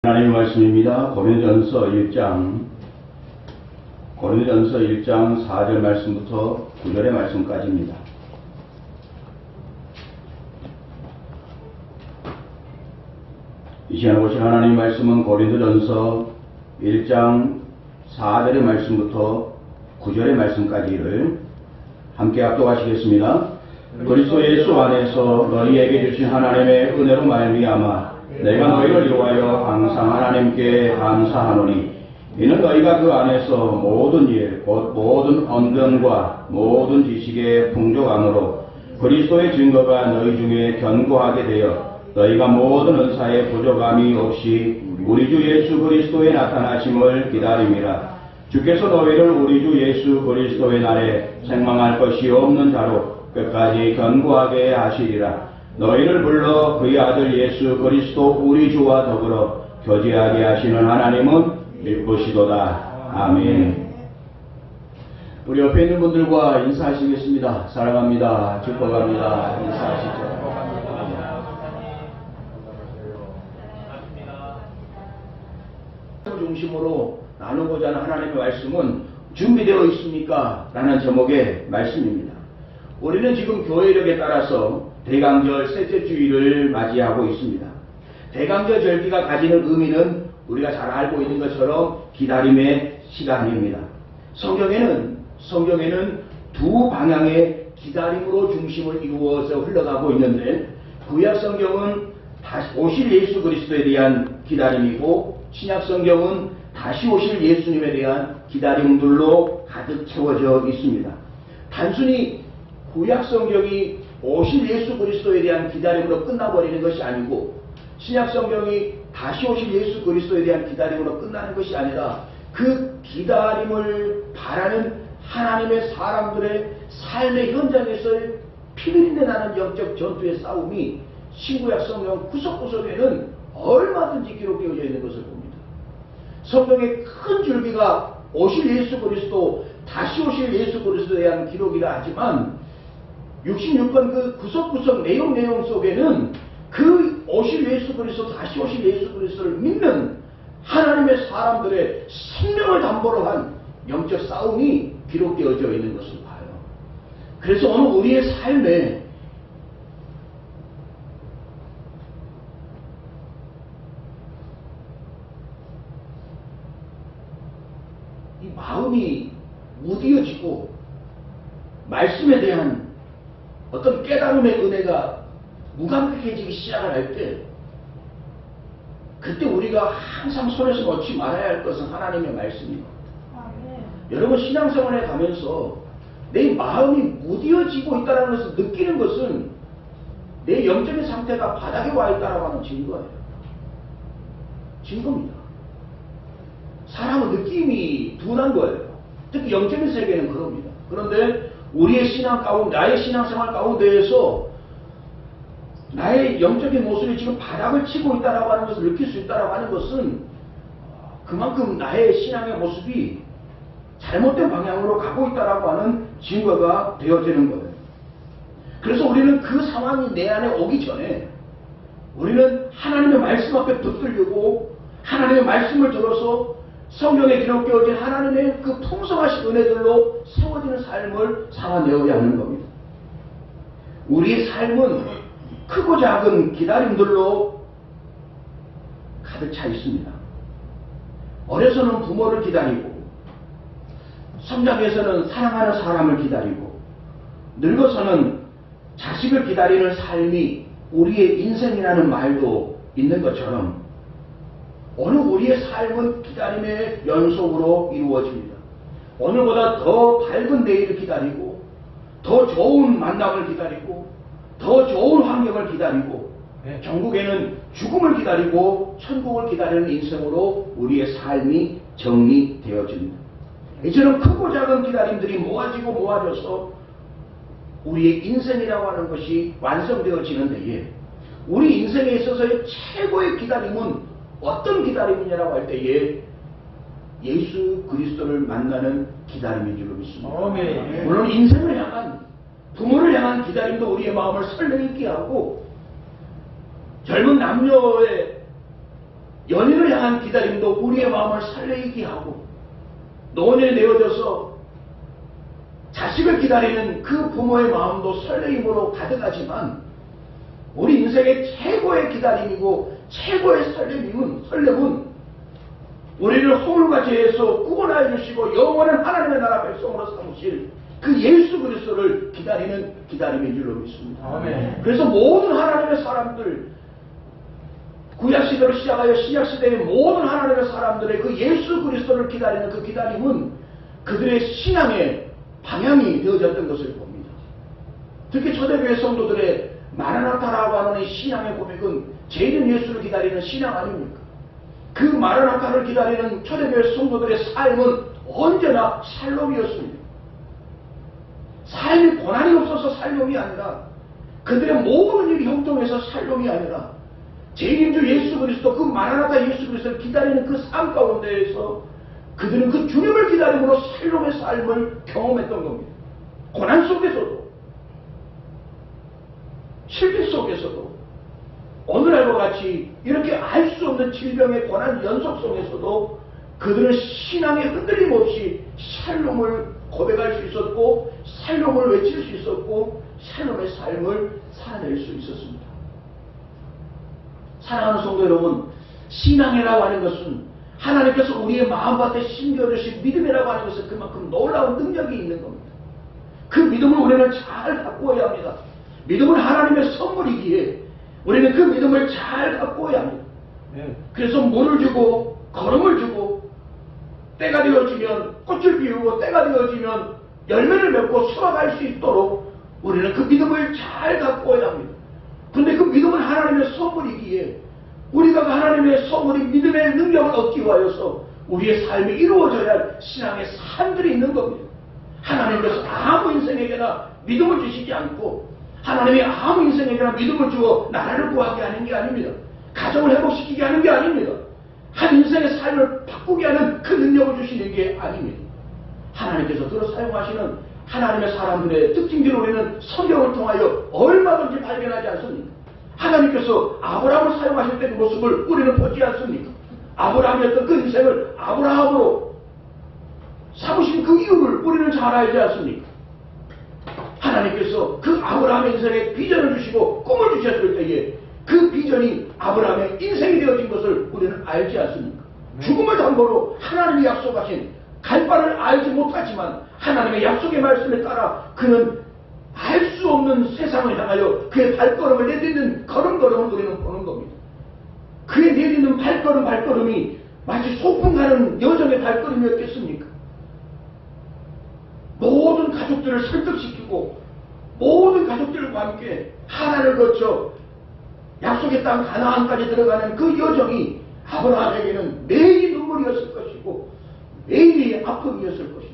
하나님의 말씀입니다. 고린도전서 1장 4절 말씀부터 9절의 말씀까지입니다. 이 시간에 보실 하나님의 말씀은 고린도전서 1장 4절의 말씀부터 9절의 말씀까지를 함께 합독하시겠습니다. 그리스도 예수 안에서 너희에게 주신 하나님의 은혜로 말미암아 내가 너희를 위하여 항상 하나님께 감사하노니 이는 너희가 그 안에서 모든 일 곧 모든 언변과 모든 지식의 풍족함으로 그리스도의 증거가 너희 중에 견고하게 되어 너희가 모든 은사의 부족함이 없이 우리 주 예수 그리스도의 나타나심을 기다림이라. 주께서 너희를 우리 주 예수 그리스도의 날에 책망할 것이 없는 자로 끝까지 견고하게 하시리라. 너희를 불러 그의 아들 예수 그리스도 우리 주와 더불어 교제하게 하시는 하나님은 믿으시도다. 아멘. 우리 옆에 있는 분들과 인사하시겠습니다. 사랑합니다. 축복합니다. 인사하시죠. 중심으로 나누고자 하는 하나님의 말씀은 준비되어 있습니까? 라는 제목의 말씀입니다. 우리는 지금 교회력에 따라서 대강절 셋째 주일을 맞이하고 있습니다. 대강절 절기가 가지는 의미는 우리가 잘 알고 있는 것처럼 기다림의 시간입니다. 성경에는 두 방향의 기다림으로 중심을 이루어서 흘러가고 있는데 구약 성경은 다시 오실 예수 그리스도에 대한 기다림이고 신약 성경은 다시 오실 예수님에 대한 기다림들로 가득 채워져 있습니다. 단순히 구약 성경이 오실 예수 그리스도에 대한 기다림으로 끝나버리는 것이 아니고 신약 성경이 다시 오실 예수 그리스도에 대한 기다림으로 끝나는 것이 아니라 그 기다림을 바라는 하나님의 사람들의 삶의 현장에서의 피비린내 나는 영적 전투의 싸움이 신구약 성경 구석구석에는 얼마든지 기록되어져 있는 것을 봅니다. 성경의 큰 줄기가 오실 예수 그리스도, 다시 오실 예수 그리스도에 대한 기록이라 하지만 66권 그 구석구석 내용 속에는 그 오실 예수 그리스도, 다시 오실 예수 그리스도를 믿는 하나님의 사람들의 생명을 담보로 한 영적 싸움이 기록되어져 있는 것을 봐요. 그래서 오늘 우리의 삶에 이 마음이 무디어지고 말씀에 대한 어떤 깨달음의 은혜가 무감각해지기 시작을 할 때 그때 우리가 항상 손에서 놓지 말아야 할 것은 하나님의 말씀입니다. 여러분 신앙생활에 가면서 내 마음이 무디어지고 있다는 것을 느끼는 것은 내 영적인 상태가 바닥에 와 있다고 하는 증거예요. 증거입니다. 사람은 느낌이 둔한 거예요. 특히 영적인 세계는 그럽니다. 그런데 우리의 신앙 가운데, 나의 신앙생활 가운데에서 나의 영적인 모습이 지금 바닥을 치고 있다고 하는 것을 느낄 수 있다고 하는 것은 그만큼 나의 신앙의 모습이 잘못된 방향으로 가고 있다고 하는 증거가 되어지는 거예요. 그래서 우리는 그 상황이 내 안에 오기 전에 우리는 하나님의 말씀 앞에 붙들려고 하나님의 말씀을 들어서 성경에 기록되어진 하나님의 그 풍성하신 은혜들로 세워지는 삶을 살아내어야 하는 겁니다. 우리의 삶은 크고 작은 기다림들로 가득 차 있습니다. 어려서는 부모를 기다리고 성장해서는 사랑하는 사람을 기다리고 늙어서는 자식을 기다리는 삶이 우리의 인생이라는 말도 있는 것처럼 오늘 우리의 삶은 기다림의 연속으로 이루어집니다. 오늘보다 더 밝은 내일을 기다리고 더 좋은 만남을 기다리고 더 좋은 환경을 기다리고 전국에는 죽음을 기다리고 천국을 기다리는 인생으로 우리의 삶이 정리되어집니다. 이처럼 크고 작은 기다림들이 모아져서 우리의 인생이라고 하는 것이 완성되어지는 데에 우리 인생에 있어서의 최고의 기다림은 어떤 기다림이냐라고 할 때에 예수 그리스도를 만나는 기다림인 줄 믿습니다. 물론 인생을 향한 부모를 향한 기다림도 우리의 마음을 설레게 하고 젊은 남녀의 연인을 향한 기다림도 우리의 마음을 설레게 하고, 노년에 되어져서 자식을 기다리는 그 부모의 마음도 설레임으로 가득하지만, 우리 인생의 최고의 기다림이고 최고의 설렘은 우리를 허물과 죄에서 구원하여 주시고 영원한 하나님의 나라 백성으로 삼으실 그 예수 그리스도를 기다리는 기다림인 줄로 믿습니다. 아멘. 그래서 모든 하나님의 사람들, 구약시대로 시작하여 신약시대의 모든 하나님의 사람들의 그 예수 그리스도를 기다리는 그 기다림은 그들의 신앙의 방향이 되어졌던 것을 봅니다. 특히 초대교회 성도들의 마라나타라고 하는 이 신앙의 고백은 죄인 예수를 기다리는 신앙 아닙니까? 그 마라나타를 기다리는 초대교회 성도들의 삶은 언제나 살롬이었습니다. 삶이 고난이 없어서 살롬이 아니라, 그들의 모든 일이 형통해서 살롬이 아니라, 죄인주 예수 그리스도, 그 마라나타 예수 그리스도를 기다리는 그 삶 가운데에서 그들은 그 주님을 기다림으로 살롬의 삶을 경험했던 겁니다. 고난 속에서도, 실패 속에서도, 오늘날과 같이 이렇게 알 수 없는 질병의 고난 연속 속에서도 그들은 신앙의 흔들림 없이 샬롬을 고백할 수 있었고, 샬롬을 외칠 수 있었고, 샬롬의 삶을 살아낼 수 있었습니다. 사랑하는 성도 여러분, 신앙이라고 하는 것은 하나님께서 우리의 마음밭에 심겨주신 믿음이라고 하는 것은 그만큼 놀라운 능력이 있는 겁니다. 그 믿음을 우리는 잘 가꾸어야 합니다. 믿음은 하나님의 선물이기에 우리는 그 믿음을 잘 가꾸어야 합니다. 그래서 물을 주고 걸음을 주고, 때가 되어지면 꽃을 피우고 때가 되어지면 열매를 맺고 수확할 수 있도록 우리는 그 믿음을 잘 가꾸어야 합니다. 그런데 그 믿음은 하나님의 선물이기에 우리가 그 하나님의 선물인 믿음의 능력을 얻기 위하여서 우리의 삶이 이루어져야 할 신앙의 삶들이 있는 겁니다. 하나님께서 아무 인생에게나 믿음을 주시지 않고, 하나님이 아무 인생에게나 믿음을 주어 나라를 구하게 하는 게 아닙니다. 가정을 회복시키게 하는 게 아닙니다. 한 인생의 삶을 바꾸게 하는 그 능력을 주시는 게 아닙니다. 하나님께서 들어 사용하시는 하나님의 사람들의 특징들을 우리는 성경을 통하여 얼마든지 발견하지 않습니까? 하나님께서 아브라함을 사용하실 때 그 모습을 우리는 보지 않습니까? 아브라함이었던 그 인생을 아브라함으로 삼으신 그 이유를 우리는 잘 알지 않습니까? 하나님께서 그 아브라함의 인생에 비전을 주시고 꿈을 주셨을 때에 그 비전이 아브라함의 인생이 되어진 것을 우리는 알지 않습니까? 죽음을 담보로 하나님이 약속하신, 갈 바를 알지 못하지만 하나님의 약속의 말씀에 따라 그는 알 수 없는 세상을 향하여 그의 발걸음을 내딛는 걸음걸음을 우리는 보는 겁니다. 그의 내딛는 발걸음이 마치 소풍 가는 여정의 발걸음이었겠습니까? 모든 가족들을 설득시키고 모든 가족들과 함께 하나를 거쳐 약속의 땅 가나안까지 들어가는 그 여정이 아브라함에게는 매일이 눈물이었을 것이고 매일이 아픔이었을 것입니다.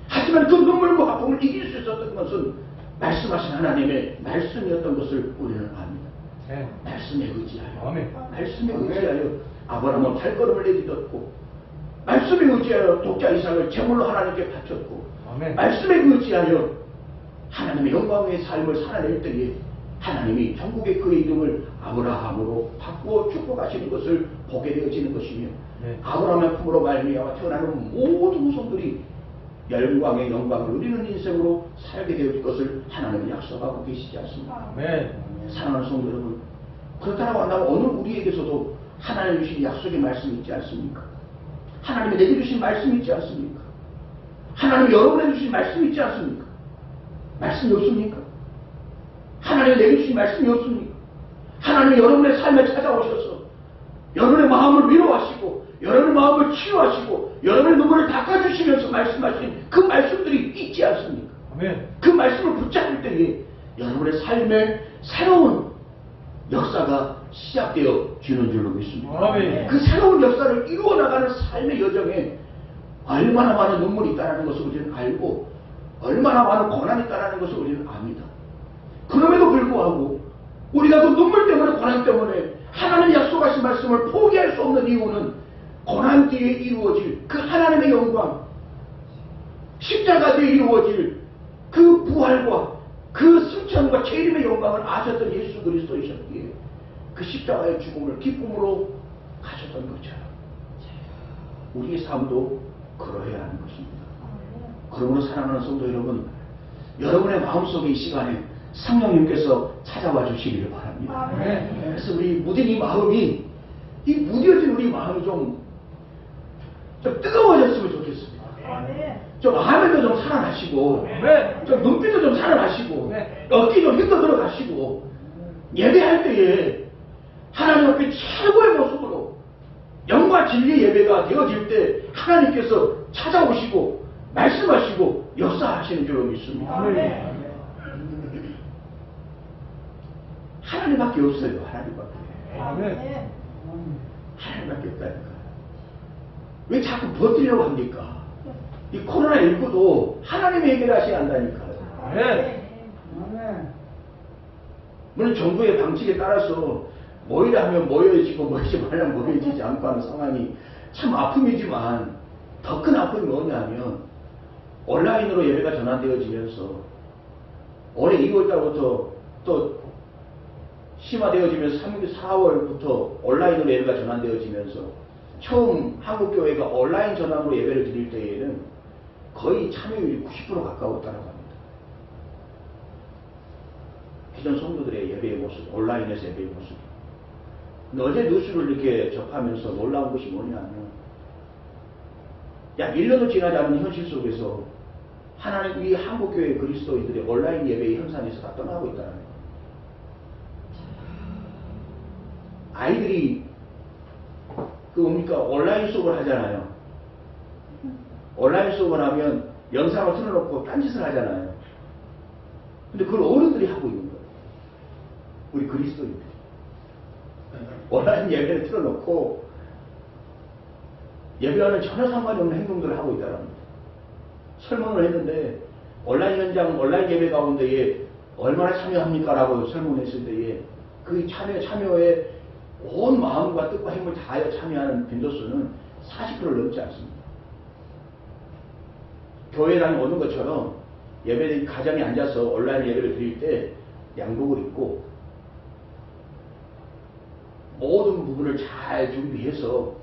하지만 그 눈물과 아픔을 이길 수 있었던 것은 말씀하신 하나님의 말씀이었던 것을 우리는 압니다. 네. 말씀에 의지하여, 아멘. 말씀에 의지하여 아브라함은 발걸음을 내딛었고, 말씀에 의지하여 독자 이삭을 제물로 하나님께 바쳤고, 아멘. 말씀에 의지하여 하나님의 영광의 삶을 살아낼 때에 하나님이 전국의 그의 이름을 아브라함으로 바꾸어 축복하시는 것을 보게 되어지는 것이며, 네. 아브라함의 품으로 말미암아 태어나는 모든 후손들이 영광의 영광을 누리는 인생으로 살게 되어질 것을 하나님은 약속하고 계시지 않습니까? 네. 사랑하는 성도 여러분, 그렇다고 한다면 오늘 우리에게서도 하나님 주신 약속의 말씀이 있지 않습니까? 하나님이 내게 주신 말씀이 있지 않습니까? 하나님이 여러분에게 주신 말씀이 있지 않습니까? 말씀이 없습니까? 하나님이 내게 주신 말씀이 없습니까? 하나님이 여러분의 삶에 찾아오셔서 여러분의 마음을 위로하시고 여러분의 마음을 치유하시고 여러분의 눈물을 닦아주시면서 말씀하신 그 말씀들이 있지 않습니까? 아멘. 그 말씀을 붙잡을 때에 여러분의 삶에 새로운 역사가 시작되어 지는 줄로 믿습니다. 아멘. 그 새로운 역사를 이루어나가는 삶의 여정에 얼마나 많은 눈물이 있다는 것을 우리는 알고 얼마나 많은 고난이 있다는 것을 우리는 압니다. 그럼에도 불구하고 우리가 그 눈물 때문에 고난 때문에 하나님이 약속하신 말씀을 포기할 수 없는 이유는 고난 뒤에 이루어질 그 하나님의 영광, 십자가 뒤에 이루어질 그 부활과 그 승천과 재림의 영광을 아셨던 예수 그리스도이셨기에 그 십자가의 죽음을 기쁨으로 가졌던 것처럼 우리의 삶도 그러해야 하는 것입니다. 그러므로 사랑하는 성도 여러분, 여러분의 마음속에 이 시간에 성령님께서 찾아와 주시기를 바랍니다. 그래서 우리 무딘 이 마음이, 이 무뎌진 우리 마음이 좀 뜨거워졌으면 좋겠습니다. 좀 화면도 좀 살아나시고, 좀 눈빛도 좀 살아나시고, 어깨 좀 힘도 들어가시고, 예배할 때에 하나님 앞에 최고의 모습으로 영과 진리의 예배가 되어질 때 하나님께서 찾아오시고 말씀하시고 역사하시는 줄로 믿습니다. 하나님밖에 없어요. 하나님밖에. 하나님밖에 없다니까. 왜 자꾸 버티려고 합니까? 이 코로나19도 하나님이 해결하셔야 한다니까요. 물론 정부의 방침에 따라서 모이라 하면 모여지고 모이지 말라면 모여지지 않고 하는 상황이 참 아픔이지만 더 큰 아픔이 뭐냐면 온라인으로 예배가 전환되어지면서 올해 2월달부터 또 심화되어지면서 3월, 4월부터 온라인으로 예배가 전환되어지면서 처음 한국교회가 온라인 전환으로 예배를 드릴 때에는 거의 참여율이 90% 가까웠다고 합니다. 기존 성도들의 예배의 모습, 온라인에서 예배의 모습. 근데 어제 뉴스를 이렇게 접하면서 놀라운 것이 뭐냐면 약 1년도 지나지 않은 현실 속에서 하나님 이 한국교회 그리스도인들의 온라인 예배의 현상에서 다 떠나고 있다는 거예요. 아이들이 뭡니까 온라인 수업을 하잖아요. 온라인 수업을 하면 영상을 틀어놓고 딴짓을 하잖아요. 근데 그걸 어른들이 하고 있는 거예요. 우리 그리스도인들이. 온라인 예배를 틀어놓고 예배와는 전혀 상관이 없는 행동들을 하고 있다는 겁니다. 설문을 했는데 온라인 현장, 온라인 예배 가운데에 얼마나 참여합니까? 라고 설문했을 때에 그 참여에 온 마음과 뜻과 힘을 다하여 참여하는 빈도수는 40%를 넘지 않습니다. 교회당에 오는 것처럼 예배 가정에 앉아서 온라인 예배를 드릴 때 양복을 입고 모든 부분을 잘 준비해서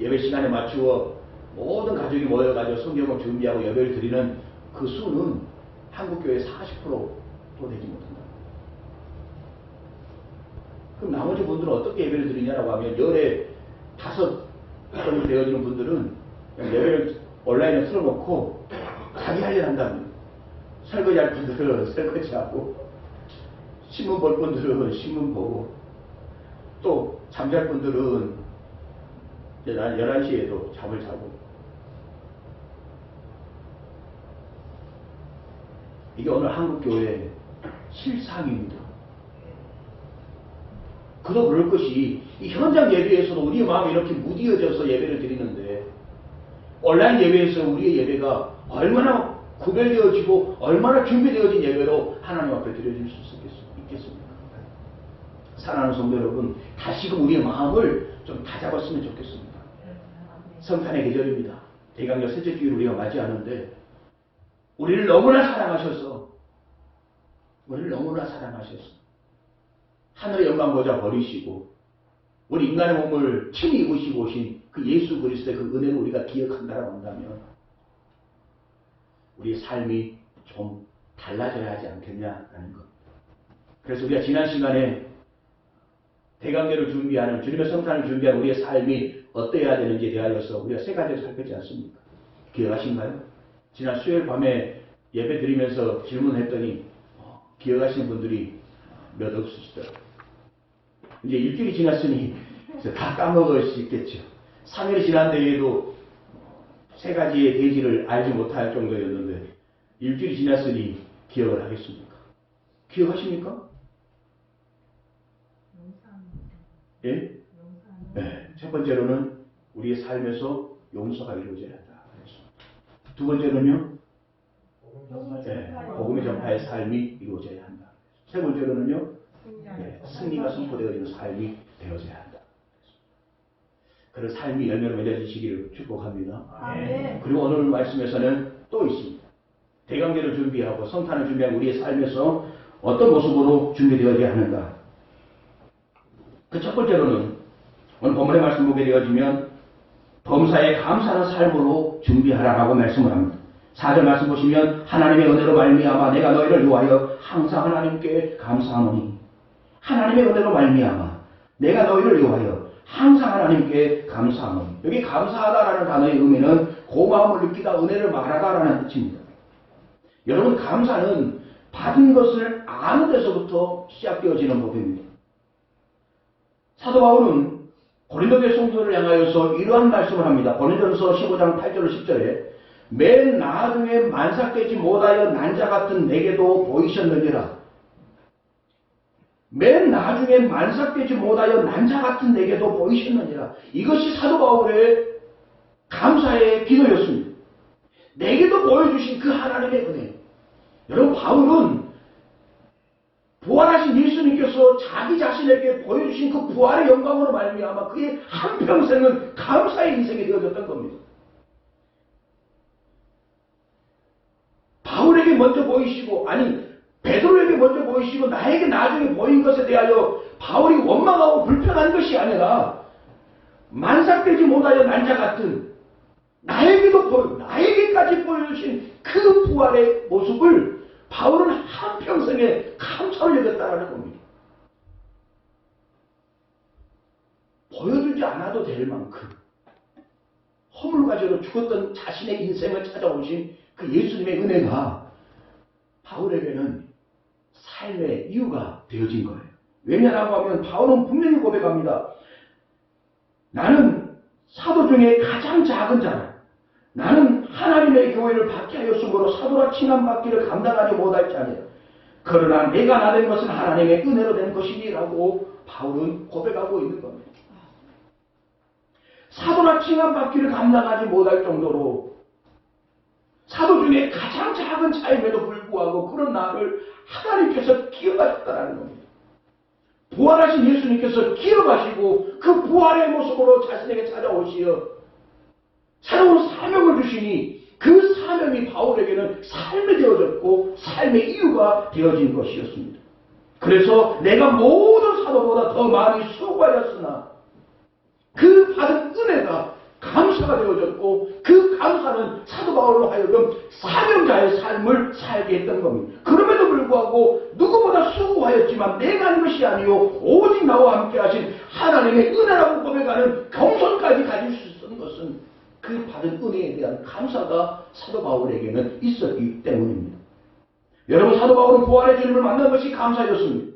예배 시간에 맞추어 모든 가족이 모여가지고 성경을 준비하고 예배를 드리는 그 수는 한국교회 40%도 되지 못한다. 그럼 나머지 분들은 어떻게 예배를 드리냐라고 하면 열에 5번이 되어지는 분들은 예배를 온라인에 틀어놓고 자기 할 일 한답니다. 설거지할 분들은 설거지하고 신문 볼 분들은 신문 보고 또 잠잘 분들은 11시에도 잠을 자고 이게 오늘 한국교회의 실상입니다. 그도 그럴 것이 이 현장 예배에서도 우리의 마음이 이렇게 무디어져서 예배를 드리는데 온라인 예배에서 우리의 예배가 얼마나 구별되어지고 얼마나 준비되어진 예배로 하나님 앞에 드려질 수 있겠습니까? 사랑하는 성도 여러분, 다시금 우리의 마음을 좀 다잡았으면 좋겠습니다. 성탄의 계절입니다. 대강절 셋째 주일 우리가 맞이하는데 우리를 너무나 사랑하셔서 하늘의 영광 보좌 버리시고 우리 인간의 몸을 친히 입으시고 오신 그 예수 그리스도의 그 은혜를 우리가 기억한다라고 한다면 우리의 삶이 좀 달라져야 하지 않겠냐라는 것. 그래서 우리가 지난 시간에 대강절을 준비하는 주님의 성탄을 준비하는 우리의 삶이 어떠해야 되는지에 대하여서 우리가 3가지를 살폈지 않습니까? 기억하신가요? 지난 수요일 밤에 예배 드리면서 질문했더니 기억하시는 분들이 몇 없으시더라고요. 이제 일주일이 지났으니 다 까먹을 수 있겠죠. 3일이 지난 데에도 3가지의 대지를 알지 못할 정도였는데 일주일이 지났으니 기억을 하겠습니까? 기억하십니까? 예? 네. 첫 번째로는 우리의 삶에서 용서가 이루어져야 한다. 두 번째로는요, 복음의 전파의 삶이 이루어져야 한다. 세 번째로는요, 승리가 선포되어지는 삶이 되어져야 한다. 그런 삶이 열매로 맺어지시기를 축복합니다. 그리고 오늘 말씀에서는 또 있습니다. 대강절을 준비하고 성탄을 준비한 우리의 삶에서 어떤 모습으로 준비되어져야 하는가. 그 첫 번째로는 오늘 본문의 말씀 보게 되어지면 범사에 감사하는 삶으로 준비하라라고 말씀을 합니다. 4절 말씀 보시면 하나님의 은혜로 말미암아 내가 너희를 위하여 항상 하나님께 감사하노니 하나님의 은혜로 말미암아 내가 너희를 위하여 항상 하나님께 감사하노니 여기 감사하다라는 단어의 의미는 고마움을 느끼다 은혜를 말하다라는 뜻입니다. 여러분 감사는 받은 것을 아는 데서부터 시작되어지는 법입니다. 사도 바울은 고린도교회 성도를 향하여서 이러한 말씀을 합니다. 고린도전서 15장 8절 10절에 맨 나중에 만삭되지 못하여 난자 같은 내게도 보이셨느니라. 맨 나중에 만삭되지 못하여 난자 같은 내게도 보이셨느니라. 이것이 사도 바울의 감사의 기도였습니다. 내게도 보여주신 그 하나님의 은혜. 여러분 바울은 부활하신 예수님께서 자기 자신에게 보여주신 그 부활의 영광으로 말미암아 그의 한평생은 감사의 인생이 되어졌던 겁니다. 바울에게 먼저 보이시고 베드로에게 먼저 보이시고 나에게 나중에 보인 것에 대하여 바울이 원망하고 불평한 것이 아니라 만삭되지 못하여 난자 같은 나에게까지 보여주신 그 부활의 모습을 바울은 한평생에 감사를 여겼다라는 겁니다. 보여주지 않아도 될 만큼 허물가지로 죽었던 자신의 인생을 찾아오신 그 예수님의 은혜가 바울에게는 삶의 이유가 되어진 거예요. 왜냐라고 하면 바울은 분명히 고백합니다. 나는 사도 중에 가장 작은 자라. 나는 하나님의 교회를 받게 하였으므로 사도라 칭함받기를 감당하지 못할 자니라. 그러나 내가 나된 것은 하나님의 은혜로 된 것이니라고 바울은 고백하고 있는 겁니다. 사도라 칭함받기를 감당하지 못할 정도로 사도 중에 가장 작은 자임에도 불구하고 그런 나를 하나님께서 기억하셨다는 겁니다. 부활하신 예수님께서 기억하시고 그 부활의 모습으로 자신에게 찾아오시어 새로운 사명을 주시니 그 사명이 바울에게는 삶이 되어졌고 삶의 이유가 되어진 것이었습니다. 그래서 내가 모든 사도보다 더 많이 수고하였으나 그 받은 은혜가 감사가 되어졌고 그 감사는 사도 바울로 하여금 사명자의 삶을 살게 했던 겁니다. 그럼에도 불구하고 누구보다 수고하였지만 내가 한 것이 아니요 오직 나와 함께 하신 하나님의 은혜라고 고백하는 겸손까지 가질 수 있었던 것은 그 받은 은혜에 대한 감사가 사도 바울에게는 있었기 때문입니다. 여러분 사도 바울은 부활의 주님을 만난 것이 감사였습니다.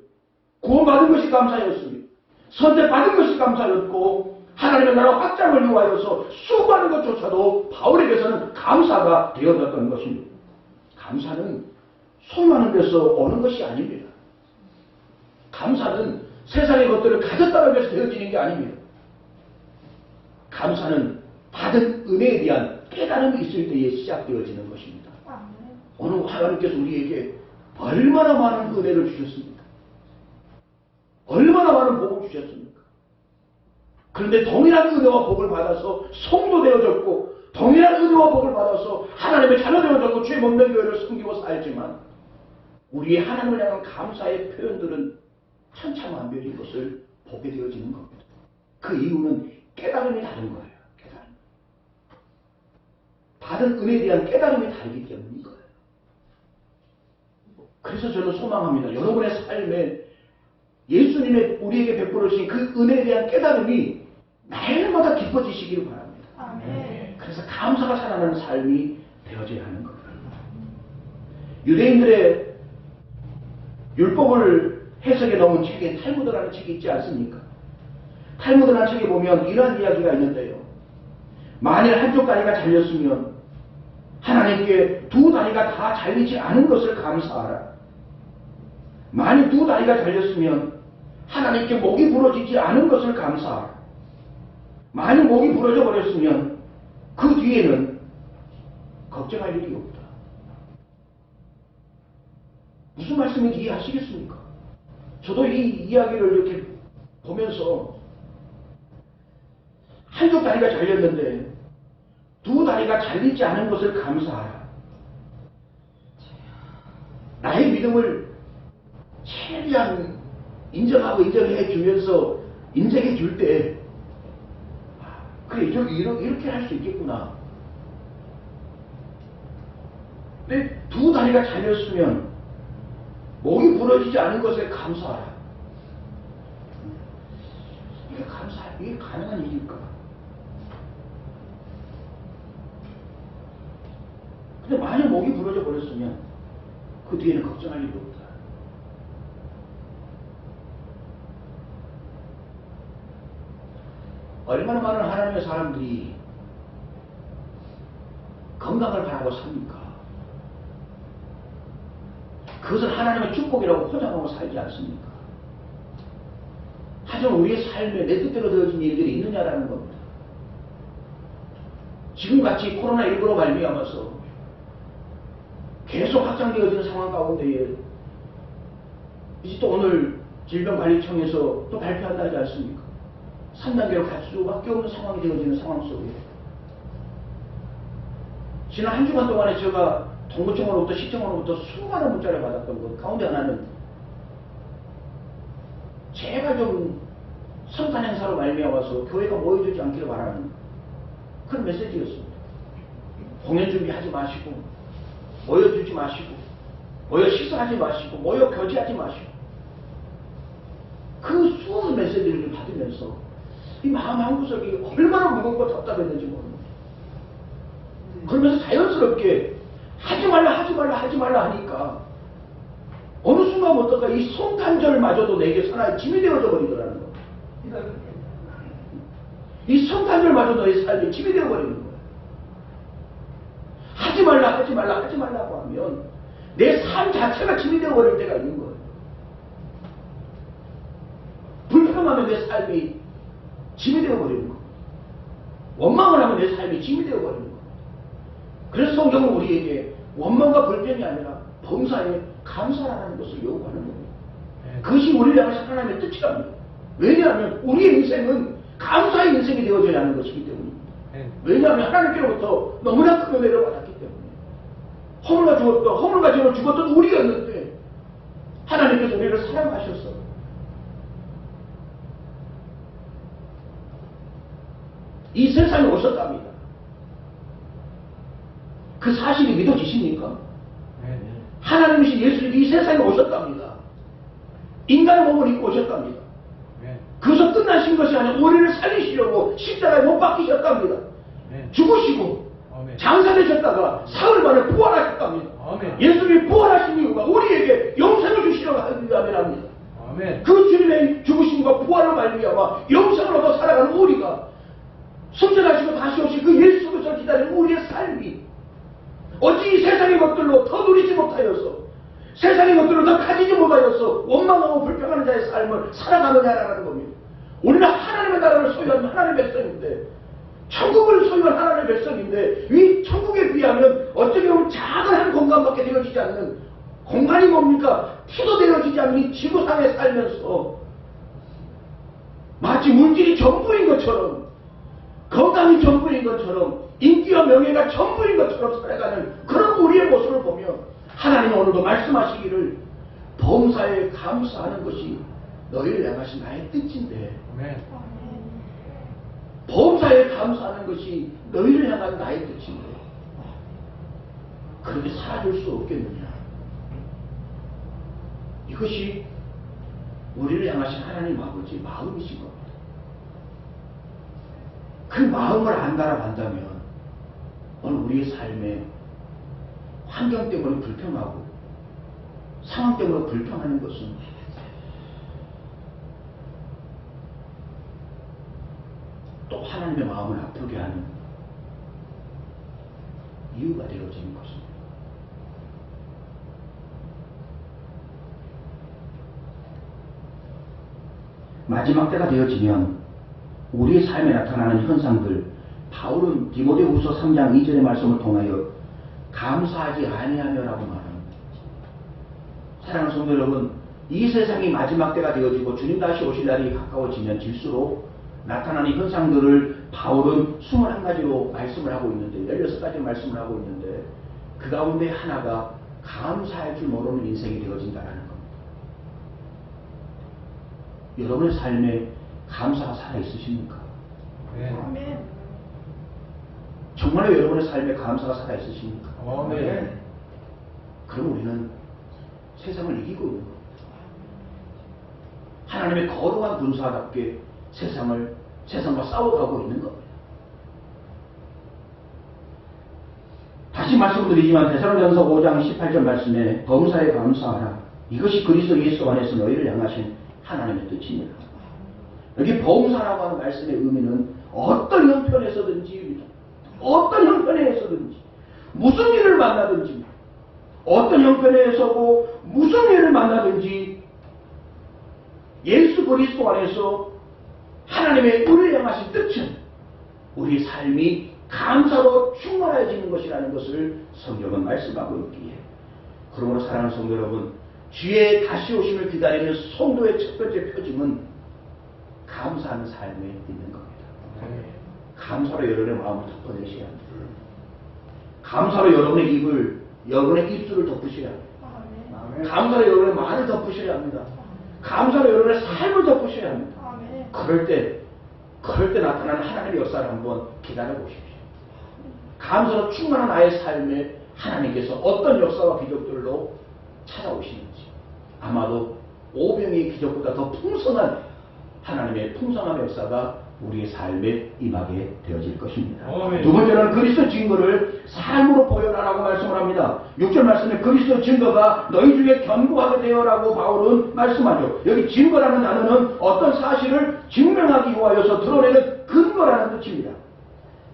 구원받은 것이 감사였습니다. 선택받은 것이 감사였고 하나님의 나라 확장을 위하여서 수고하는 것조차도 바울에게서는 감사가 되어졌던 것입니다. 감사는 소유하는 데서 오는 것이 아닙니다. 감사는 세상의 것들을 가졌다고 해서 되어지는 게 아닙니다. 감사는 받은 은혜에 대한 깨달음이 있을 때에 시작되어지는 것입니다. 오늘 하나님께서 우리에게 얼마나 많은 은혜를 주셨습니까? 얼마나 많은 복을 주셨습니까? 그런데 동일한 은혜와 복을 받아서 성도 되어졌고 동일한 은혜와 복을 받아서 하나님의 자녀 되어졌고 죄 없는 교회를 섬기고 살지만 우리의 하나님을 향한 감사의 표현들은 천차만별인 것을 보게 되어지는 겁니다. 그 이유는 깨달음이 다른 거예요. 깨달음. 받은 은혜에 대한 깨달음이 다르기 때문인 거예요. 그래서 저는 소망합니다. 여러분의 삶에 예수님의 우리에게 베풀어 주신 그 은혜에 대한 깨달음이 날마다 깊어지시길 바랍니다. 아멘. 그래서 감사가 살아나는 삶이 되어져야 하는 거예요. 유대인들의 율법을 해석해 놓은 책에 탈무드라는 책이 있지 않습니까? 탈무드라는 책에 보면 이러한 이야기가 있는데요. 만일 한쪽 다리가 잘렸으면 하나님께 두 다리가 다 잘리지 않은 것을 감사하라. 만일 두 다리가 잘렸으면 하나님께 목이 부러지지 않은 것을 감사하라. 만일 목이 부러져 버렸으면 그 뒤에는 걱정할 일이 없다. 무슨 말씀인지 이해하시겠습니까? 저도 이 이야기를 이렇게 보면서 한쪽 다리가 잘렸는데 두 다리가 잘리지 않은 것을 감사하라. 나의 믿음을 최대한 인정하고 인정해 주면서 인정해 줄 때 그래, 이렇게 할 수 있겠구나. 근데 두 다리가 잘렸으면 목이 부러지지 않은 것에 감사하라. 이게 가능한 일일까? 근데 만약 목이 부러져 버렸으면 그 뒤에는 걱정할 일이 없다. 얼마나 많은 하나님의 사람들이 건강을 바라고 삽니까? 그것을 하나님의 축복이라고 포장하고 살지 않습니까? 하지만 우리의 삶에 내 뜻대로 되어진 일들이 있느냐라는 겁니다. 지금같이 코로나19로 말미암아서 계속 확장되어지는 상황 가운데에 이제 또 오늘 질병관리청에서 또 발표한다 하지 않습니까? 3단계로 갈 수밖에 없는 상황이 되어지는 상황 속에 지난 한 주간 동안에 제가 동구청으로부터 시청으로부터 수많은 문자를 받았던 것 가운데 하나는 제발 좀 성탄 행사로 말미암아서 교회가 모여주지 않기를 바라는 그런 메시지였습니다. 공연 준비하지 마시고 모여주지 마시고 모여 식사하지 마시고 모여 교제하지 마시고 그 수많은 메시지를 받으면서 이 마음 한구석이 얼마나 무겁고 답답했는지 모릅니다. 그러면서 자연스럽게 하지 말라 하니까 어느 순간부터가 이 성탄절마저도 내게 하나의 짐이 되어져 버리더라는 겁니다. 이 성탄절마저도 내 삶에 짐이 되어버리는 거예요. 하지 말라고 하면 내 삶 자체가 짐이 되어버릴 때가 있는 거예요. 불평하면 내 삶이 짐이 되어버리는 거예요. 원망을 하면 내 삶이 짐이 되어버리는 거예요. 그래서 성경은 우리에게 원망과 불평이 아니라 범사에 감사라는 것을 요구하는 거예요. 그것이 우리를 향해서 하나님의 뜻이랍니다. 왜냐하면 우리의 인생은 감사의 인생이 되어져야 하는 것이기 때문입니다. 왜냐하면 하나님께로부터 너무나 큰 은혜를 받았기 때문에 허물과 죄로 죽었던 우리였는데 하나님께서 우리를 사랑하셨어. 이 세상에 오셨답니다. 그 사실이 믿어지십니까? 하나님이신 예수님이 이 세상에 오셨답니다. 인간의 몸을 입고 오셨답니다. 그것은 끝나신 것이 아니라 우리를 살리시려고 십자가에 못 박히셨답니다. 죽으시고 장사되셨다가 사흘 만에 부활하셨답니다. 예수님이 부활하신 이유가 우리에게 영생을 주시려고 하는 위함이랍니다. 그 주님의 죽으심과 부활로 말미암아 영생을 얻어 살아가는 우리가 승천하시고 다시 오신 그 예수 그리스도를 기다리는 우리의 삶이 어찌 이 세상의 것들로 더 누리지 못하여서 세상의 것들로 더 가지지 못하여서 원망하고 불평하는 자의 삶을 살아가느냐라는 겁니다. 우리는 하나님의 나라를 소유한 하나님의 백성인데 천국을 소유한 하나님의 백성인데 이 천국에 비하면 어떻게 보면 작은 한 공간밖에 되어지지 않는 공간이 뭡니까? 티도 되어지지 않는 이 지구상에 살면서 마치 물질이 전부인 것처럼 건강이 전부인 것처럼 인기와 명예가 전부인 것처럼 살아가는 그런 우리의 모습을 보며 하나님은 오늘도 말씀하시기를 범사에 감사하는 것이 너희를 향하신 나의 뜻인데 범사에 감사하는 것이 너희를 향한 나의 뜻인데 그렇게 살아줄 수 없겠느냐. 이것이 우리를 향하신 하나님 아버지의 마음이신 겁니다. 그 마음을 안다라 한다면 오늘 우리의 삶에 환경 때문에 불평하고 상황 때문에 불평하는 것은 또 하나님의 마음을 아프게 하는 이유가 되어지는 것입니다. 마지막 때가 되어지면 우리의 삶에 나타나는 현상들, 바울은 디모데후서 3장 2절의 말씀을 통하여 감사하지 아니하며라고 말합니다. 사랑하는 성도 여러분, 이 세상이 마지막 때가 되어지고 주님 다시 오실 날이 가까워지면 질수록 나타나는 현상들을 바울은 21가지로 말씀을 하고 있는데 16가지 말씀을 하고 있는데 그 가운데 하나가 감사할 줄 모르는 인생이 되어진다는 겁니다. 여러분의 삶에 감사가 살아있으십니까? 아멘. 정말로 여러분의 삶에 감사가 살아있으십니까? 네. 그럼 우리는 세상을 이기고 있는 겁니다. 하나님의 거룩한 군사답게 세상과 싸워가고 있는 겁니다. 다시 말씀드리지만 데살로니가전서 5장 18절 말씀에 범사에 감사하라. 이것이 그리스도 예수 안에서 너희를 향하신 하나님의 뜻입니다. 여기 범사라고 하는 말씀의 의미는 어떤 형편에서든지 무슨 일을 만나든지 어떤 형편에서고 무슨 일을 만나든지 예수 그리스도 안에서 하나님의 우리를 향하신 뜻은 우리 삶이 감사로 충만해지는 것이라는 것을 성경은 말씀하고 있기에, 그러므로 사랑하는 성도 여러분, 주의 다시 오심을 기다리는 성도의 첫 번째 표징은 감사하는 삶에 있는 겁니다. 감사로 여러분의 마음을 덮어내셔야 합니다. 감사로 여러분의 입술을 덮으셔야 합니다. 감사로 여러분의 말을 덮으셔야 합니다. 감사로 여러분의 삶을 덮으셔야 합니다. 그럴 때 나타나는 하나님의 역사를 한번 기다려보십시오. 감사로 충만한 나의 삶에 하나님께서 어떤 역사와 기적들로 찾아오시는지, 아마도 오병이의 기적보다 더 풍성한 하나님의 풍성한 역사가 우리의 삶에 임하게 되어질 것입니다. 두 번째는 그리스도 증거를 삶으로 보여라라고 말씀을 합니다. 6절 말씀에 그리스도 증거가 너희 중에 견고하게 되어라고 바울은 말씀하죠. 여기 증거라는 단어는 어떤 사실을 증명하기 위하여서 드러내는 근거라는 뜻입니다.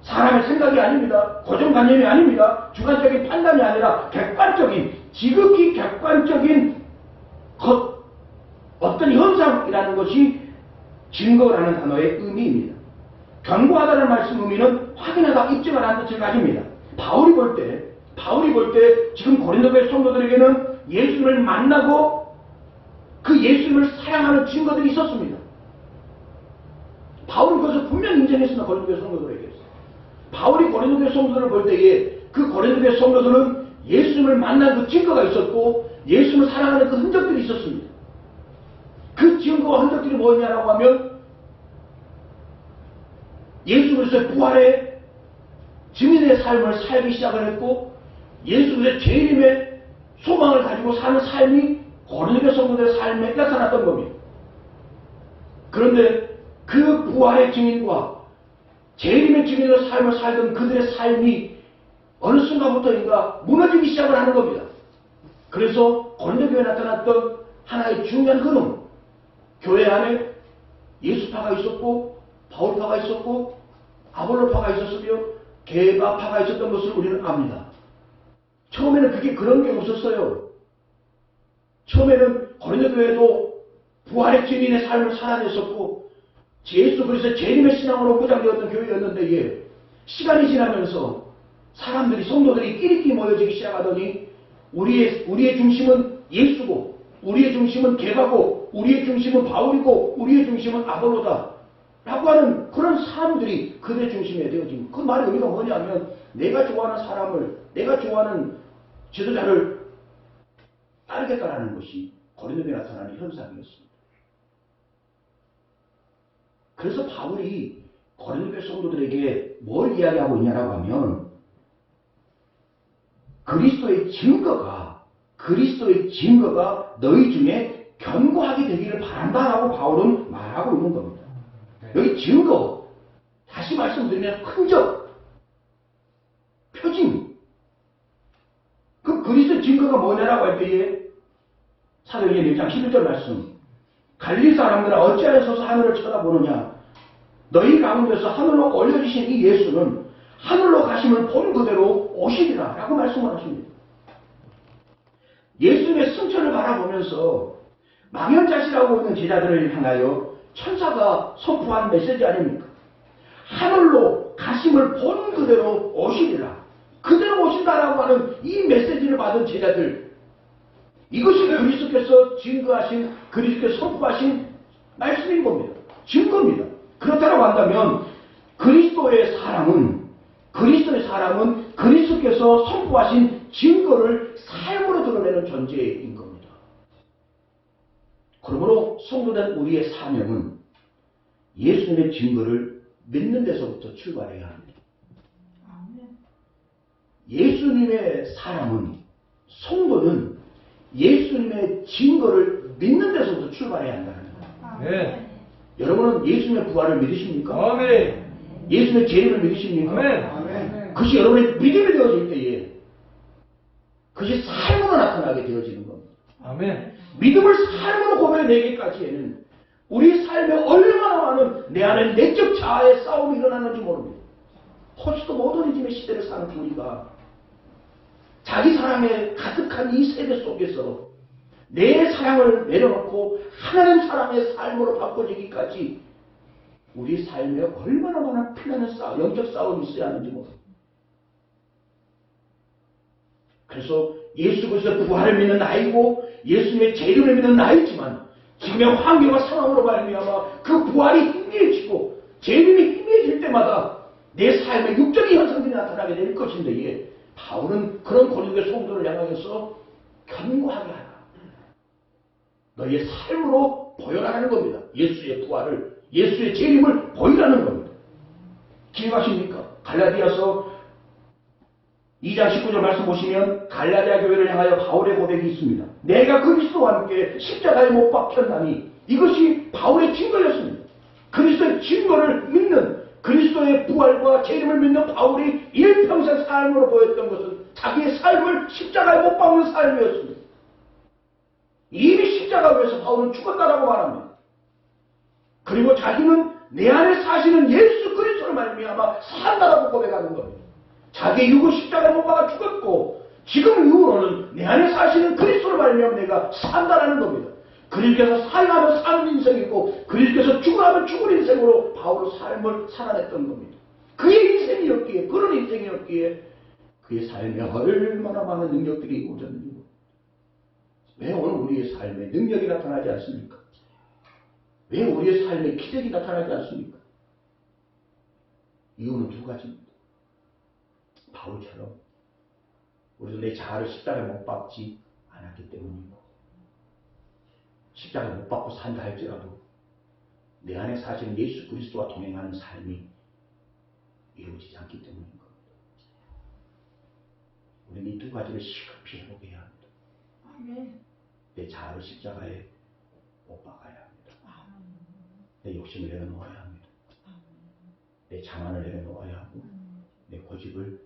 사람의 생각이 아닙니다. 고정관념이 아닙니다. 주관적인 판단이 아니라 지극히 객관적인 어떤 현상이라는 것이 증거라는 단어의 의미입니다. 견고하다는 말씀 의미는 확인하다, 입증하라는 뜻을 가집니다. 바울이 볼 때 지금 고린도교회 성도들에게는 예수님을 만나고 그 예수님을 사랑하는 증거들이 있었습니다. 바울은 그것을 분명히 인정했습니다. 고린도교회 성도들에게. 바울이 고린도교회 성도들을 볼 때에 그 고린도교회 성도들은 예수님을 만난 그 증거가 있었고 예수님을 사랑하는 그 흔적들이 있었습니다. 그 증거와 흔적들이 뭐냐라고 하면 예수 그리스도의 부활의 증인의 삶을 살기 시작을 했고, 예수 그리스도의 재림의 소망을 가지고 사는 삶이 고린도교회 성도들의 삶에 나타났던 겁니다. 그런데 그 부활의 증인과 재림의 증인의 삶을 살던 그들의 삶이 어느 순간부터인가 무너지기 시작을 하는 겁니다. 그래서 고린도교회에 나타났던 하나의 중요한 흐름, 교회 안에 예수파가 있었고 바울파가 있었고 아볼로파가 있었으며 게바파가 있었던 것을 우리는 압니다. 처음에는 그런 게 없었어요. 처음에는 고린도교회도 부활의 증인의 삶을 살아냈었고 예수 그리스도의 재림의 신앙으로 무장되었던 교회였는데, 시간이 지나면서 성도들이 끼리끼리 모여지기 시작하더니 우리의 중심은 예수고, 우리의 중심은 게바고, 우리의 중심은 바울이고, 우리의 중심은 아볼로다 라고 하는 그런 사람들이 그들의 중심에 되어진, 그 말의 의미가 뭐냐면 내가 좋아하는 사람을, 내가 좋아하는 지도자를 따르겠다라는 것이 고린도에 나타나는 현상이었습니다. 그래서 바울이 고린도교회 성도들에게 뭘 이야기하고 있냐라고 하면 그리스도의 증거가 너희 중에 견고하게 되기를 바란다라고 바울은 말하고 있는 겁니다. 여기 증거, 다시 말씀드리면 흔적, 표징. 그 그리스도의 증거가 뭐냐라고 할 때에 사도행전 1장 11절 말씀, 갈릴리 사람들아 어찌하여서 하늘을 쳐다보느냐, 너희 가운데서 하늘로 올려주신 이 예수는 하늘로 가심을 본 그대로 오시리라 라고 말씀을 하십니다. 예수님의 승천을 바라보면서 망연자실하고 있는 제자들을 향하여 천사가 선포한 메시지 아닙니까? 하늘로 가심을 본 그대로 오시리라, 그대로 오신다라고 하는 이 메시지를 받은 제자들, 이것이 그리스도께서 증거하신, 그리스도께서 선포하신 말씀인 겁니다. 증거입니다. 그렇다고 한다면 그리스도의 사람은 그리스도께서 선포하신 증거를 삶으로 드러내는 존재인 겁니다. 그러므로 성도된 우리의 사명은 예수님의 증거를 믿는 데서부터 출발해야 합니다. 예수님의 사람은, 성도는 예수님의 증거를 믿는 데서부터 출발해야 한다는 거예요. 네. 여러분은 예수님의 부활을 믿으십니까? 아멘. 예수님의 재림을 믿으십니까? 아멘. 그것이 여러분의 믿음이 되어질 때에 그것이 삶으로 나타나게 되어지는 겁니다. 아멘. 믿음을 삶으로 고백내기까지에는 우리 삶에 얼마나 많은 내 안에 내적 자아의 싸움이 일어나는지 모릅니다. 포스트 모더니즘의 시대를 사는 우리가 자기 사랑에 가득한 이 세대 속에서 내 사랑을 내려놓고 하나님 사랑의 삶으로 바꿔지기까지 우리 삶에 얼마나 많은 피나는 싸움, 영적 싸움이 있어야 하는지 모릅니다. 그래서 예수 그리스도의 부활을 믿는 나이고 예수님의 재림을 믿는 나이지만 지금의 환경과 상황으로 말미암아 그 부활이 희미해지고 재림이 희미해질 때마다 내 삶의 육적인 현상들이 나타나게 될 것인데, 예, 바울은 그런 고린도의 성도를 향하여서 견고하게 하라. 너희의 삶으로 보여라는 겁니다. 예수의 부활을, 예수의 재림을 보이라는 겁니다. 기억하십니까? 갈라디아서 2장 19절 말씀 보시면 갈라디아 교회를 향하여 바울의 고백이 있습니다. 내가 그리스도와 함께 십자가에 못 박혔나니, 이것이 바울의 증거였습니다. 그리스도의 증거를 믿는, 그리스도의 부활과 재림을 믿는 바울이 일평생 삶으로 보였던 것은 자기의 삶을 십자가에 못 박는 삶이었습니다. 이미 십자가 위에서 바울은 죽었다라고 말합니다. 그리고 자기는 내 안에 사시는 예수 그리스도를 말미암아 산다라고 고백하는 겁니다. 자기의 육을 십자가에 못 박아 죽었고 지금 이후로는 내 안에 사시는 그리스도를 말미암아 내가 산다라는 겁니다. 그리스도께서 살아가면 사는 인생이고 그리스도께서 죽으라면 죽을 인생으로 바울은 삶을 살아냈던 겁니다. 그의 인생이었기에, 그런 인생이었기에 그의 삶에 얼마나 많은 능력들이 이루어졌는지. 왜 오늘 우리의 삶에 능력이 나타나지 않습니까? 왜 우리의 삶에 기적이 나타나지 않습니까? 이유는 두 가지입니다. 바울처럼 우리도 내 자아를 십자가에 못 박지 않았기 때문이고, 십자가에 못 박고 산다 할지라도 내 안에 사시는 예수 그리스도와 동행하는 삶이 이루어지지 않기 때문인 겁니다. 우리는 이 두 가지를 시급히 회복해야 합니다. 내 자아를 십자가에 못 박아야 합니다. 내 욕심을 내려놓아야 합니다. 내 자만을 내려놓아야 하고 내 고집을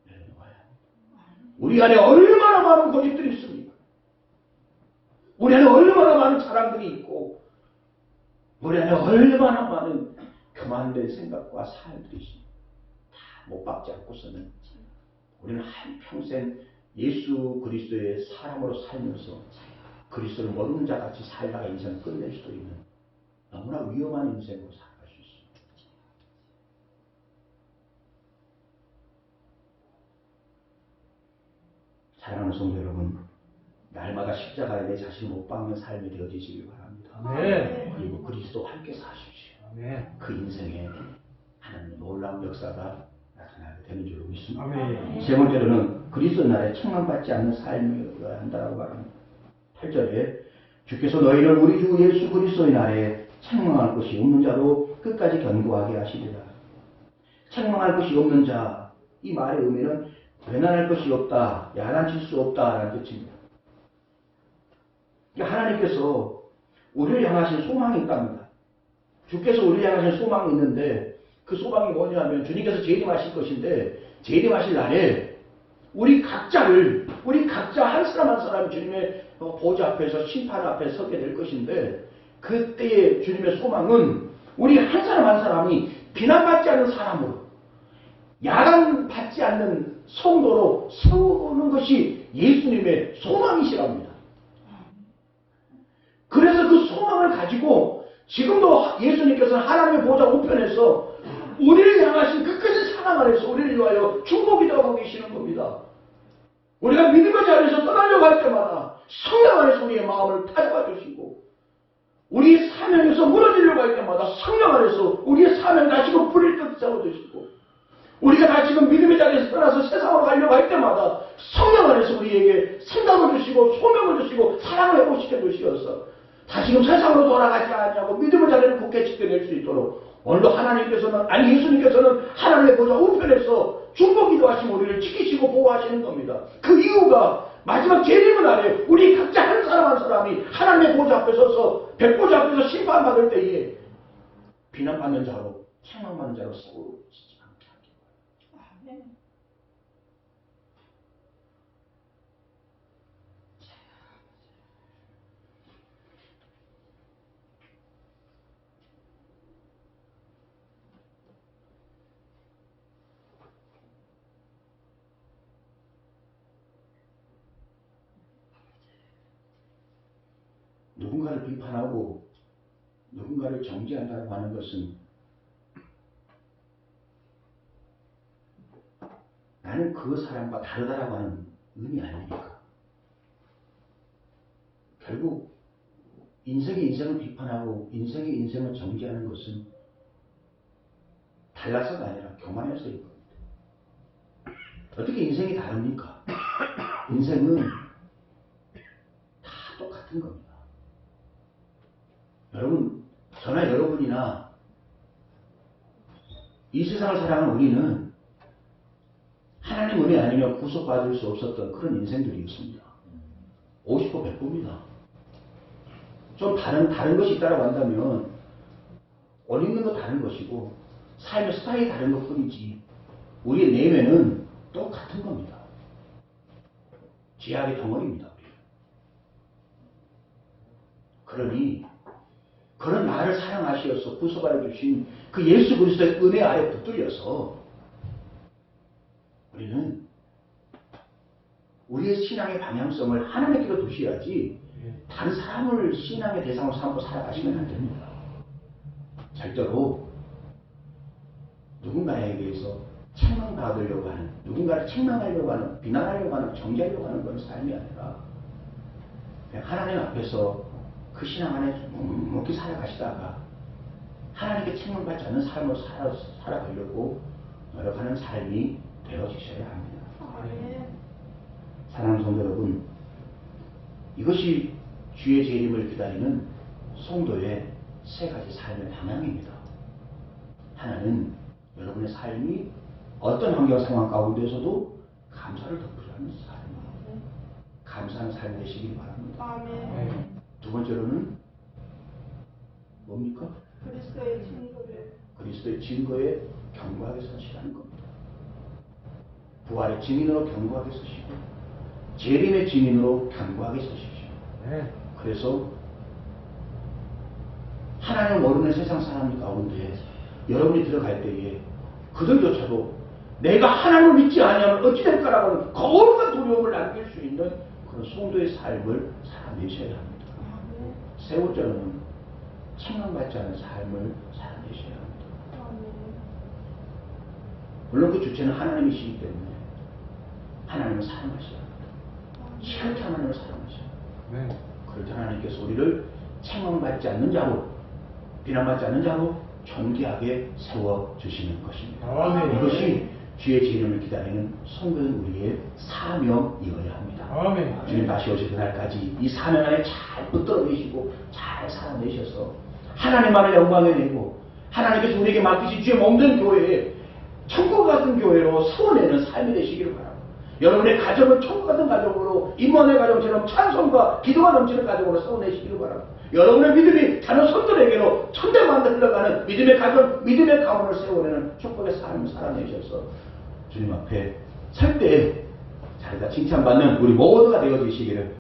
내려놓아야 합니다. 우리 안에 얼마나 많은 고집들이 있습니까? 우리 안에 얼마나 많은 자랑들이 있고 우리 안에 얼마나 많은 교만된 생각과 삶들이 있습니다. 다 못 박지 않고서는 우리는 한평생 예수 그리스도의 사람으로 살면서 그리스도를 모르는 자같이 살다가 인생을 끝낼 수도 있는 너무나 위험한 인생으로 살아갈 수 있습니다. 사랑하는 성도 여러분, 날마다 십자가에 내 자신을 못 박는 삶이 되어지시길 바랍니다. 네. 그리고 그리스도와 함께 사십시오. 네. 그 인생에 하나님 놀라운 역사가 나타나게 되는 줄로 믿습니다. 아멘. 세 번째로는 그리스도 나라에 책망받지 않는 삶을 이어야 한다고 말합니다. 8절에 주께서 너희를 우리 주 예수 그리스도의 날에 책망할 것이 없는 자로 끝까지 견고하게 하시리라. 책망할 것이 없는 자, 이 말의 의미는 배난할 것이 없다, 야단칠 수 없다라는 뜻입니다. 하나님께서 우리를 향하신 소망이 있답니다. 주께서 우리를 향하신 소망이 있는데 그 소망이 뭐냐면 주님께서 재림하실 것인데 재림하실 날에 우리 각자 한 사람 한 사람이 주님의 보좌 앞에서 심판 앞에 서게 될 것인데, 그때의 주님의 소망은 우리 한 사람 한 사람이 비난받지 않는 사람으로, 야단받지 않는 성도로 세우는 것이 예수님의 소망이시랍니다. 그래서 그 소망을 가지고 지금도 예수님께서는 하나님의 보좌 우편에서 우리를 향하신 그 끝까지 사랑 안에서 우리를 위하여 축복이 되고 계시는 겁니다. 우리가 믿음의 자리에서 떠나려고 할 때마다 성령 안에서 우리의 마음을 타져가 주시고, 우리 사명에서 무너지려고 할 때마다 성령 안에서 우리의 사명을 다시금 뿌릴 듯 세워주시고, 우리가 다시금 믿음의 자리에서 떠나서 세상으로 가려고 할 때마다 성령 안에서 우리에게 생각을 주시고 소명을 주시고 사랑을 회복시켜 주시어서 다시금 세상으로 돌아가지 않냐고 믿음의 자리를 굳게 지켜낼 수 있도록 오늘도 하나님께서는, 아니 예수님께서는 하나님의 보좌 우편에서 중보기도 하시면 우리를 지키시고 보호하시는 겁니다. 그 이유가 마지막 재림은 아니에요. 우리 각자 한 사람 한 사람이 하나님의 보좌 앞에 서서 백보좌 앞에서 심판받을 때에 비난받는 자로, 책망받는 자로 세우지 않게 하기 바랍니다. 누군가를 비판하고 누군가를 정죄한다고 하는 것은 나는 그 사람과 다르다라고 하는 의미 아닙니까? 결국 인생의 인생을 비판하고 인생의 인생을 정죄하는 것은 달라서가 아니라 교만해서일 겁니다. 어떻게 인생이 다릅니까? 인생은 다 똑같은 겁니다. 여러분, 저나 여러분이나 이 세상을 살아가는 우리는 하나님 은혜 아니면 구속받을 수 없었던 그런 인생들이었습니다. 50% 100%입니다. 좀 다른 것이 있다고 한다면 옷 입는 거 다른 것이고 삶의 스타일이 다른 것 뿐이지 우리의 내면은 똑같은 겁니다. 죄악의 덩어리입니다. 그러니 그런 나를 사랑하시어서 구속하여 주신 그 예수 그리스도의 은혜 아래 붙들려서 우리는 우리의 신앙의 방향성을 하나님께로 두셔야지 다른 사람을 신앙의 대상으로 삼고 살아가시면 안 됩니다. 절대로 누군가에 대해서 책망받으려고 하는, 누군가를 책망하려고 하는, 비난하려고 하는, 정죄하려고 하는 그런 삶이 아니라 그냥 하나님 앞에서 그 신앙 안에 묵묵히 살아가시다가 하나님께 책망받지 않는 삶으로 살아가려고 노력하는 삶이 되어지셔야 합니다. 사랑하는 성도 여러분, 이것이 주의 재림을 기다리는 성도의 세 가지 삶의 방향입니다. 하나는 여러분의 삶이 어떤 환경 상황 가운데서도 감사를 덮으려 하는 삶, 감사하는 삶이 되시길 바랍니다. 아멘. 두 번째로는 뭡니까? 그리스도의 증거에 견고하게 서시라는 겁니다. 부활의 증인으로 견고하게 서시고 재림의 증인으로 견고하게 서십시오. 그래서 하나님을 모르는 세상 사람 가운데 여러분이 들어갈 때에 그들조차도 내가 하나님을 믿지 아니하면 어찌 될까라고 하는 거룩한 두려움을 남길 수 있는 그런 성도의 삶을 살아내셔야 합니다. 세 번째로는 책망받지 않은 삶을 살아내셔야 합니다. 물론 그 주체는 하나님이시기 때문에 하나님을 사랑하셔야 합니다. 실제 하나님을 사랑하셔야 합니다. 그럴 때 하나님께서 우리를 책망받지 않는 자로, 비난받지 않는 자로 존귀하게 세워주시는 것입니다. 이것이 주의 재림을 기다리는 성도인 우리의 사명이어야 합니다. 주님 다시 오실 그날까지 이 사명 안에 잘 붙들어내시고 잘 살아내셔서 하나님만을 영광에 내고 하나님께서 우리에게 맡기신 주의 몸된 교회에 천국 같은 교회로 세워내는 삶이 되시기를 바랍니다. 여러분의 가정은 천국 같은 가정으로 임원의 가정처럼 찬송과 기도가 넘치는 가정으로 세워내시기를 바랍니다. 여러분의 믿음이 다른 성도에게로 천대만대 흘러가는 믿음의 가정, 믿음의 가문을 세워내는 축복의 삶을 살아내셔서 주님 앞에 설 때 자리가 칭찬받는 우리 모두가 되어주시기를